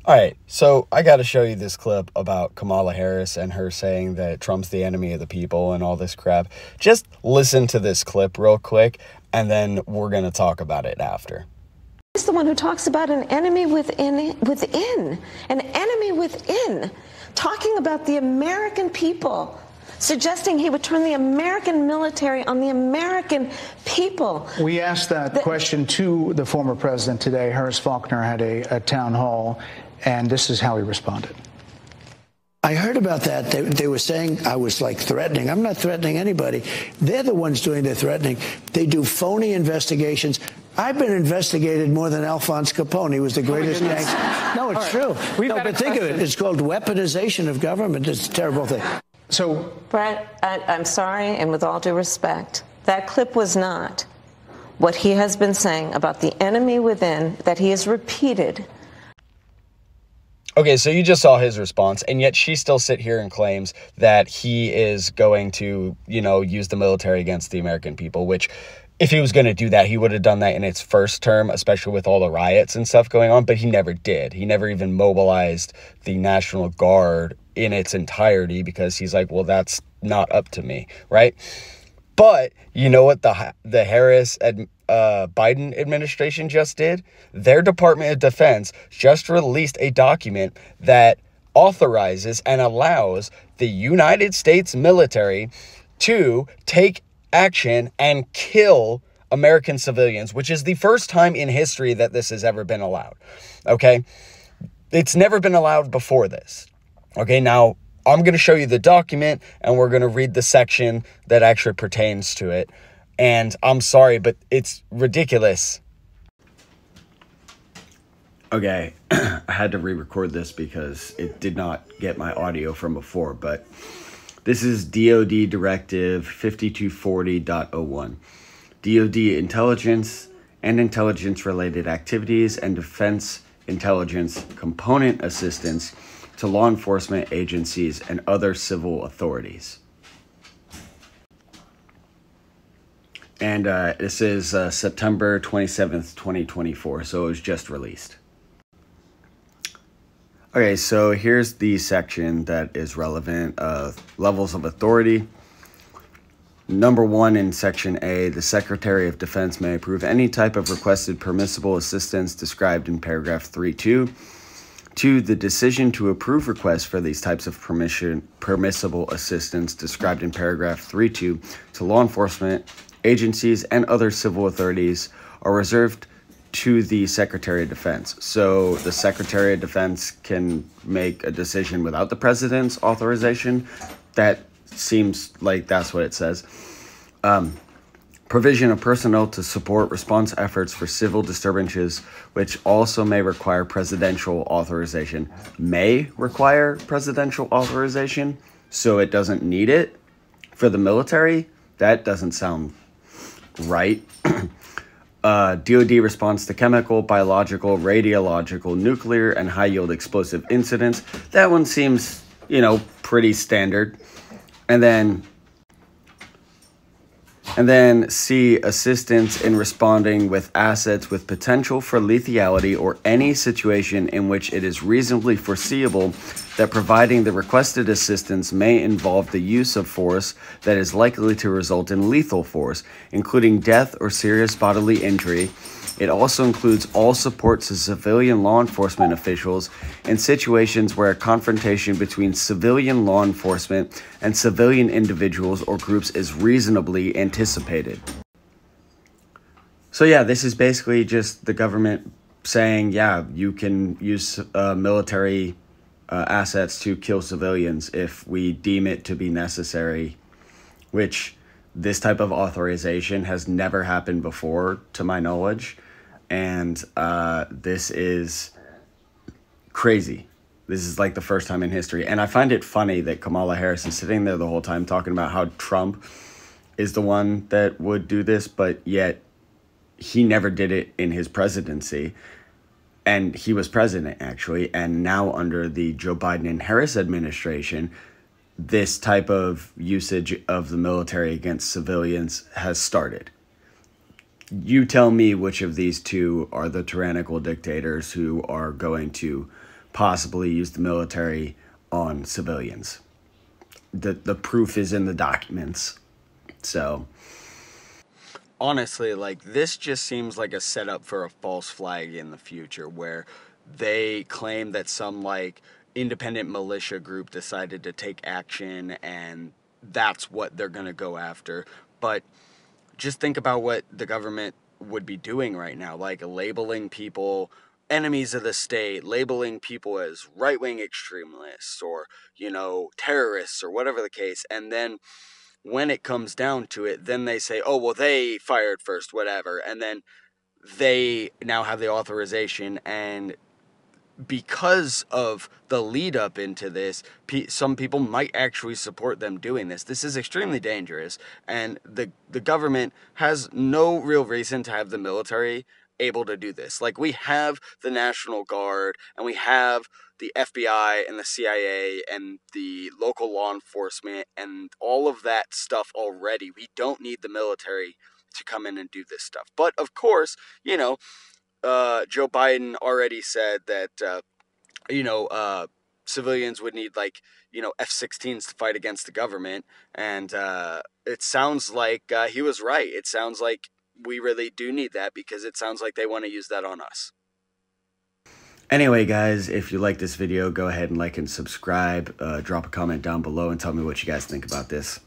All right, so I got to show you this clip about Kamala Harris and her saying that Trump's the enemy of the people and all this crap. Just listen to this clip real quick, and then we're going to talk about it after. He's the one who talks about an enemy within, an enemy within, talking about the American people, suggesting he would turn the American military on the American people. We asked that question to the former president today. Harris Faulkner had a town hall, and this is how he responded. I heard about that. They were saying I was like threatening. I'm not threatening anybody. They're the ones doing the threatening. They do phony investigations. I've been investigated more than Alphonse Capone. He was the greatest gangster. No, it's true. No, but think of it. It's called weaponization of government. It's a terrible thing. So, Brett, I'm sorry, and with all due respect, that clip was not what he has been saying about the enemy within that he has repeated. Okay, so you just saw his response, and yet she still sit here and claims that he is going to, use the military against the American people, which if he was going to do that, he would have done that in its first term, especially with all the riots and stuff going on, but he never did. He never even mobilized the National Guard in its entirety because he's like, well, that's not up to me, right? But you know what the Harris Biden administration just did? Their Department of Defense just released a document that authorizes and allows the United States military to take action and kill American civilians, which is the first time in history that this has ever been allowed. Okay? It's never been allowed before this. Okay, now I'm going to show you the document and we're going to read the section that actually pertains to it. And I'm sorry, but it's ridiculous. Okay, I had to re-record this because it did not get my audio from before, but this is DoD Directive 5240.01. DoD intelligence and intelligence-related activities and defense intelligence component assistance to law enforcement agencies and other civil authorities. And this is September 27th, 2024, so it was just released. Okay, so here's the section that is relevant, levels of authority. Number 1 in Section A, the Secretary of Defense may approve any type of requested permissible assistance described in paragraph 3.2. 2, the decision to approve requests for these types of permissible assistance described in paragraph 3.2 to law enforcement agencies and other civil authorities are reserved to the Secretary of Defense. So the Secretary of Defense can make a decision without the president's authorization. That seems like that's what it says. Provision of personnel to support response efforts for civil disturbances, which also may require presidential authorization. May require presidential authorization, so it doesn't need it for the military. That doesn't sound right. DoD response to chemical, biological, radiological, nuclear, and high-yield explosive incidents. That one seems, pretty standard. And then C, assistance in responding with assets with potential for lethality or any situation in which it is reasonably foreseeable that providing the requested assistance may involve the use of force that is likely to result in lethal force, including death or serious bodily injury. It also includes all support to civilian law enforcement officials in situations where a confrontation between civilian law enforcement and civilian individuals or groups is reasonably anticipated. So yeah, this is basically just the government saying, yeah, you can use military assets to kill civilians if we deem it to be necessary, which this type of authorization has never happened before, to my knowledge. And this is crazy. This is like the first time in history. And I find it funny that Kamala Harris is sitting there the whole time talking about how Trump is the one that would do this, but yet he never did it in his presidency. And he was president, actually. And now under the Joe Biden and Harris administration, this type of usage of the military against civilians has started. You tell me which of these two are the tyrannical dictators who are going to possibly use the military on civilians. The proof is in the documents. So honestly, like, this just seems like a setup for a false flag in the future, where they claim that some, like, independent militia group decided to take action and that's what they're going to go after. But just think about what the government would be doing right now, like labeling people enemies of the state, labeling people as right-wing extremists or, you know, terrorists or whatever the case. And then when it comes down to it, then they say, oh, well, they fired first, whatever. And then they now have the authorization, and because of the lead up into this, some people might actually support them doing this. This is extremely dangerous, and the government has no real reason to have the military able to do this. Like, we have the National Guard, and we have the FBI and the CIA and the local law enforcement and all of that stuff already. We don't need the military to come in and do this stuff. But of course, you know, Joe Biden already said that, civilians would need, like, F-16s to fight against the government. And it sounds like he was right. It sounds like we really do need that, because it sounds like they want to use that on us. Anyway, guys, if you like this video, go ahead and like and subscribe. Drop a comment down below and tell me what you guys think about this.